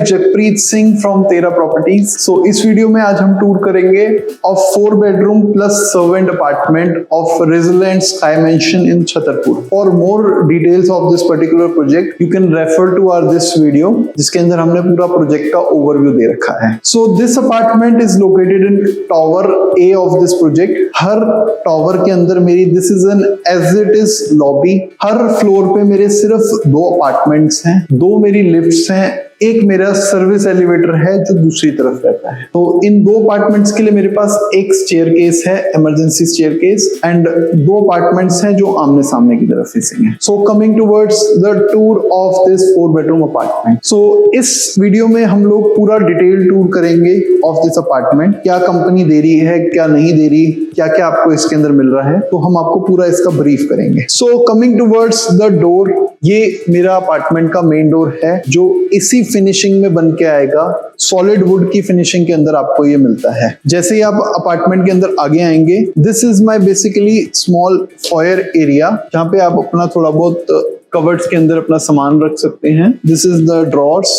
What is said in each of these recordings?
Jagpreet Singh from Tera properties. So इस video में आज हम टूर करेंगे of 4 bedroom plus servant apartment of resident sky mansion in Chhatarpur. For more details of this particular project you can refer to our this video, जिसके अंदर हमने पूरा project का ओवरव्यू दे रखा है। So this apartment is located in tower A of this project. हर tower के अंदर मेरी this is an as it is lobby. हर फ्लोर पे मेरे सिर्फ 2 अपार्टमेंट्स हैं, 2 मेरी लिफ्ट्स हैं, एक मेरा सर्विस एलिवेटर है जो दूसरी तरफ रहता है। तो इन 2 अपार्टमेंट्स के लिए मेरे पास एक स्टेयरकेस है, इमरजेंसी स्टेयरकेस, एंड 2 अपार्टमेंट्स हैं जो आमने सामने की तरफ फेसिंग है। So coming towards the tour of this 4 bedroom apartment. So इस वीडियो में हम लोग पूरा डिटेल टूर करेंगे ऑफ दिस अपार्टमेंट। क्या कंपनी दे रही है, क्या नहीं दे रही, क्या क्या आपको इसके अंदर मिल रहा है, तो हम आपको पूरा इसका ब्रीफ करेंगे। सो कमिंग टुवर्ड्स द डोर, ये मेरा अपार्टमेंट का मेन डोर है जो इसी फिनिशिंग में बन के आएगा। सॉलिड वुड की फिनिशिंग के अंदर आपको ये मिलता है। जैसे ही आप अपार्टमेंट के अंदर आगे आएंगे, this is my basically small foyer area, जहां पे आप अपना थोड़ा बहुत कवर्ड्स के अंदर अपना सामान रख सकते हैं। दिस इज द ड्रॉर्स,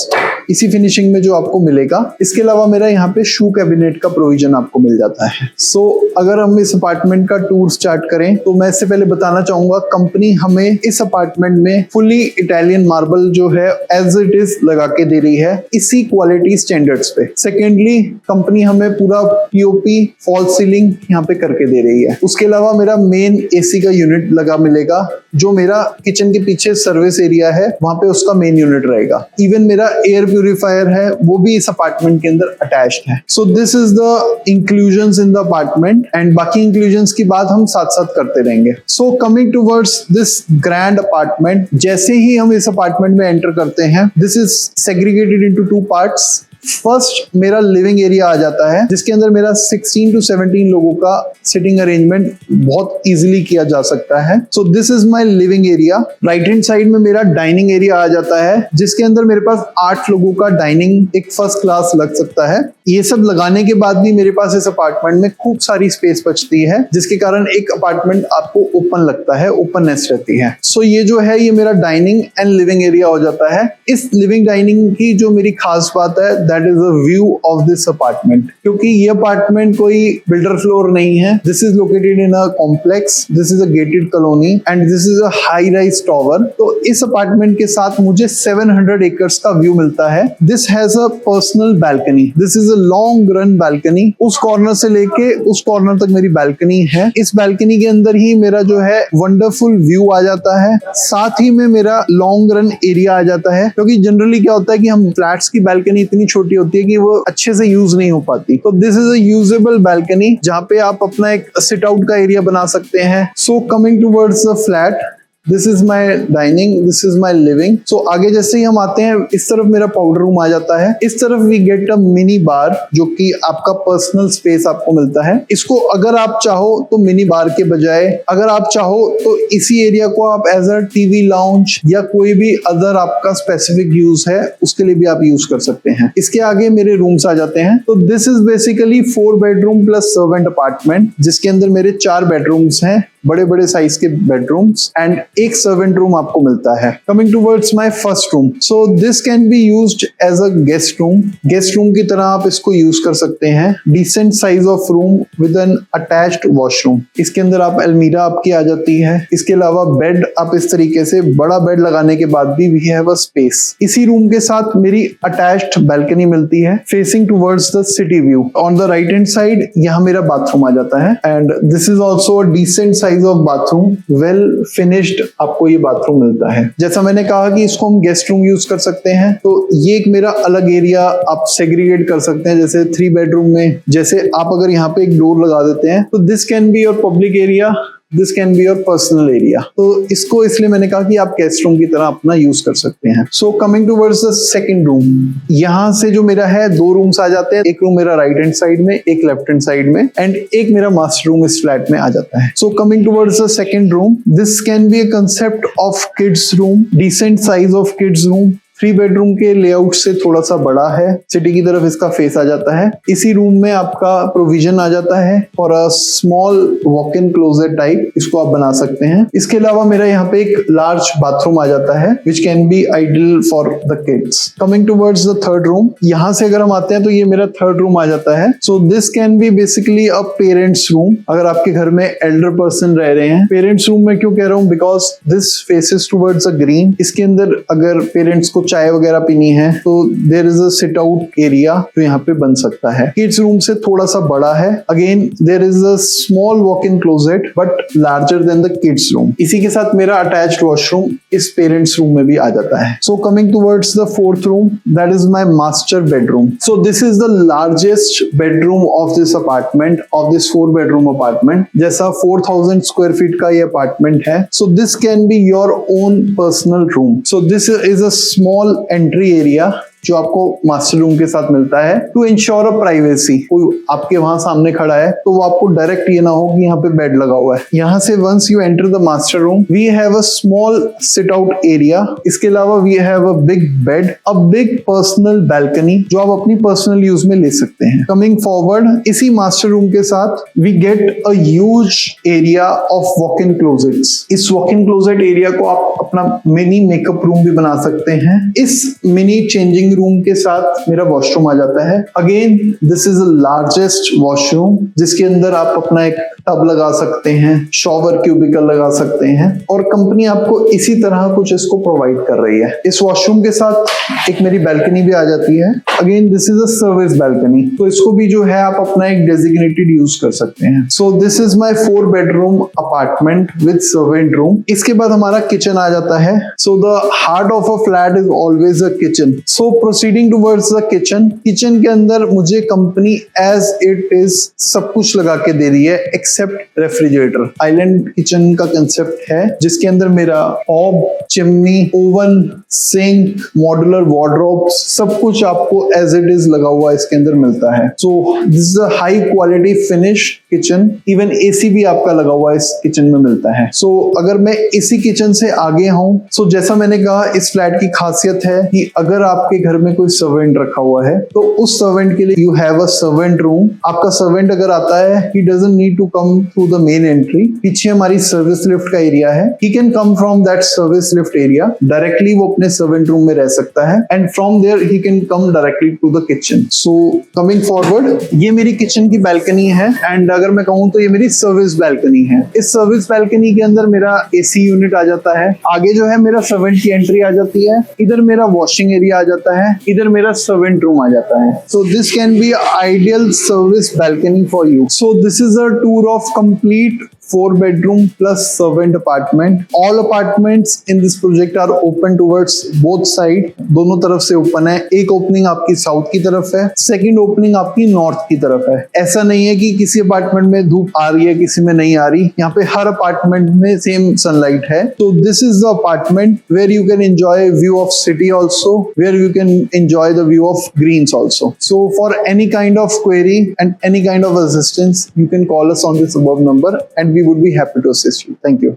इसी फिनिशिंग में जो आपको मिलेगा। इसके अलावा मेरा यहाँ पे शू कैबिनेट का प्रोविजन आपको मिल जाता है। सो अगर हम इस अपार्टमेंट का टूर स्टार्ट करें तो मैं इससे पहले बताना चाहूंगा, कंपनी हमें इस अपार्टमेंट में फुली इटालियन मार्बल जो है एज इट इज लगा के दे रही है, इसी क्वालिटी स्टैंडर्ड्स पे। सेकेंडली, कंपनी हमें पूरा पीओपी फॉल सीलिंग यहाँ पे करके दे रही है। उसके अलावा मेरा मेन एसी का यूनिट लगा मिलेगा, जो मेरा किचन के पीछे सर्विस एरिया है वहां पे उसका मेन यूनिट रहेगा। इवन मेरा एयर प्यूरिफायर है वो भी इस अपार्टमेंट के अंदर अटैच्ड है। So this is the inclusions in the apartment, and बाकी इंक्लूजन्स की बात हम साथ साथ करते रहेंगे। सो coming towards this grand apartment, जैसे ही हम इस अपार्टमेंट में एंटर करते हैं, this is segregated into 2 parts. First मेरा लिविंग एरिया आ जाता है, जिसके अंदर मेरा 16 to 17 लोगों का सिटिंग अरेंजमेंट बहुत इजीली किया जा सकता है। So this is my living area. Right hand side में मेरा डाइनिंग एरिया आ जाता है, जिसके अंदर मेरे पास 8 लोगों का डाइनिंग एक फर्स्ट क्लास लग सकता है। ये सब लगाने के बाद भी मेरे पास इस अपार्टमेंट में खूब सारी स्पेस बचती है, जिसके कारण एक अपार्टमेंट आपको ओपन लगता है, ओपननेस रहती है। सो ये जो है ये मेरा डाइनिंग एंड लिविंग एरिया हो जाता है। इस लिविंग डाइनिंग की जो मेरी खास बात है, that is a view of this apartment, क्योंकि ये अपार्टमेंट कोई बिल्डर फ्लोर नहीं है। This is located in a complex, this is a gated colony and this is a high rise tower. तो इस अपार्टमेंट के साथ मुझे 700 एकर्स का व्यू मिलता है। This has a personal balcony, this is a long run balcony. उस corner से लेके उस कॉर्नर तक मेरी बैल्कनी है। इस बैल्कनी के अंदर ही मेरा जो है वंडरफुल व्यू आ जाता है, साथ ही में मेरा लॉन्ग रन एरिया आ जाता है। क्योंकि जनरली क्या होता है कि हम फ्लैट्स की बैल्कनी इतनी छोटी होती है कि वो अच्छे से यूज नहीं हो पाती। तो this is a usable balcony, जहां पे आप अपना एक सिट आउट का एरिया बना सकते हैं। So coming towards the flat, this is my dining, this is my living. सो आगे जैसे ही हम आते हैं, इस तरफ मेरा पाउडर रूम आ जाता है। इस तरफ we get a mini bar, जो कि आपका पर्सनल स्पेस आपको मिलता है। इसको अगर आप चाहो तो मिनी बार के बजाय, अगर आप चाहो तो इसी एरिया को आप एज अ टीवी लाउंज या कोई भी अदर आपका स्पेसिफिक यूज है उसके लिए भी आप यूज कर सकते हैं। इसके आगे मेरे रूम्स आ जाते हैं। तो this is basically 4 bedroom plus servant apartment, जिसके अंदर मेरे 4 बेडरूम्स हैं, बड़े बड़े साइज के बेडरूम्स, एंड एक सर्वेंट रूम आपको मिलता है। Coming towards my first room, so this can be used as a guest room. Guest room की तरह आप इसको यूज कर सकते हैं। Decent size of room with an attached washroom. इसके अंदर आप अलमीरा आपकी आ जाती है। इसके अलावा बेड आप इस तरीके से बड़ा बेड लगाने के बाद भी वी हैव अ स्पेस। इसी रूम के साथ मेरी अटैच्ड बैल्कनी मिलती है facing towards the city view. On the right hand side यहाँ मेरा बाथरूम आ जाता है, and this is also a decent size of bathroom, well finished आपको ये बाथरूम मिलता है। जैसा मैंने कहा कि इसको हम गेस्ट रूम यूज कर सकते हैं, तो ये एक मेरा अलग एरिया आप सेग्रीगेट कर सकते हैं। जैसे 3 बेडरूम में जैसे आप अगर यहाँ पे एक डोर लगा देते हैं, तो this can be your public area, this can be your personal area. तो इसको इसलिए मैंने कहा कि आप गेस्ट रूम की तरह अपना यूज कर सकते हैं। So coming towards the second room, यहां से जो मेरा है 2 रूम्स आ जाते हैं। एक रूम मेरा राइट हैंड साइड में, एक लेफ्ट हैंड साइड में, एंड एक मेरा मास्टर रूम इस फ्लैट में आ जाता है। So coming towards the second room, this can be a concept of kids room, decent size of kids room. 3 bedroom के लेआउट से थोड़ा सा बड़ा है, सिटी की तरफ इसका फेस आ जाता है। इसी रूम में आपका प्रोविजन आ जाता है for a small walk in closet type, इसको आप बना सकते हैं। इसके अलावा मेरा यहाँ पे एक लार्ज बाथरूम आ जाता है which can be ideal for the kids. Coming towards the third room, यहाँ से अगर हम आते हैं तो ये मेरा थर्ड रूम आ जाता है। So this can B basically a parents room. अगर आपके घर में एल्डर पर्सन रह रहे हैं, पेरेंट्स रूम में क्यों कह रहा हूँ, because this faces towards a green. इसके अंदर अगर पेरेंट्स को चाय वगैरह पीनी है तो there is a sit out area जो यहाँ पे बन सकता है। किड्स रूम से थोड़ा सा बड़ा है। Again there is a small walk in closet but larger than the kids room. इसी के साथ मेरा अटैच्ड वॉशरूम इस पेरेंट्स रूम में भी आ जाता है। So coming towards the fourth room, that is my master bedroom. So this is the largest bedroom of this apartment, of this 4 bedroom apartment. जैसा 4000 स्क्वायर फीट का ये अपार्टमेंट है, so this can be your own personal room. So this is a small entry area जो आपको master room के साथ मिलता है टू इंश्योर अ प्राइवेसी। कोई आपके वहां सामने खड़ा है तो वो आपको डायरेक्ट ये ना हो कि यहाँ पे बेड लगा हुआ है। यहाँ से once you enter the master room, we have a small sit out area. इसके अलावा we have a big bed, a big personal balcony जो आप अपनी पर्सनल यूज में ले सकते हैं। कमिंग फॉरवर्ड, इसी मास्टर रूम के साथ we get a huge area of walk in closets. इस वॉक इन क्लोजेट एरिया को आप अपना मिनी मेकअप रूम भी बना सकते हैं। इस मिनी चेंजिंग रूम के साथ मेरा वॉशरूम आ जाता है। Again this is the largest washroom जिसके अंदर आप अपना एक टब लगा सकते हैं, शॉवर क्यूबिकल लगा सकते हैं और कंपनी आपको इसी तरह कुछ इसको प्रोवाइड कर रही है। इस वॉशरूम के साथ एक मेरी बैल्कनी भी आ जाती है। Again this is a service balcony, तो इसको भी जो है आप अपना एक डेजिग्नेटेड यूज कर सकते हैं। सो this is my 4 bedroom apartment with servant room. इसके बाद हमारा किचन आ जाता है। So the heart of a flat is always a kitchen. So proceeding towards the kitchen, kitchen के अंदर मुझे कंपनी एज इट इज सब कुछ लगा के दे रही है एक्सेप्ट रेफ्रिजरेटर। आइलैंड किचन का कंसेप्ट है जिसके अंदर मेरा hob, chimney, oven, sink, modular wardrobe, सब कुछ आपको एज इट इज लगा हुआ इसके अंदर मिलता है। So this is a high quality finish kitchen. Even AC भी आपका लगा हुआ इस किचन में मिलता है। सो अगर मैं इसी किचन से आगे हूं, सो जैसा मैंने कहा इस फ्लैट की खासियत है कि अगर आपके घर में कोई सर्वेंट रखा हुआ है तो उस सर्वेंट के लिए you have a servant room. आपका सर्वेंट अगर आता है, he doesn't need to come through the main entry. पीछे हमारी सर्विस लिफ्ट का एरिया है, he can come from that service lift area directly, वो अपने सर्वेंट रूम में रह सकता है and from there he can come directly to the kitchen. So coming forward, ये मेरी किचन की बैल्कनी है एंड अगर मैं कहूँ तो ये मेरी सर्विस बैल्कनी है। इस सर्विस बैल्कनी के अंदर मेरा एसी यूनिट आ जाता है। आगे जो है मेरा सर्वेंट की एंट्री आ जाती है, इधर मेरा वॉशिंग एरिया आ जाता है, इधर मेरा सर्वेंट रूम आ जाता है। So this can be ideal service balcony for you. So this is a tour of complete 4 bedroom plus servant apartment. All apartments in this project are open towards both side. दोनों तरफ से open है। एक opening आपकी south की तरफ है, second opening आपकी नॉर्थ की तरफ है। ऐसा नहीं है कि किसी अपार्टमेंट में धूप आ रही है, किसी में नहीं आ रही। यहाँ पे हर अपार्टमेंट में सेम सनलाइट है। तो this is the apartment where you can enjoy view of city also, where you can enjoy the view of greens also. So for any kind of query and any kind of assistance, you can call us on this above number and we would be happy to assist you. Thank you.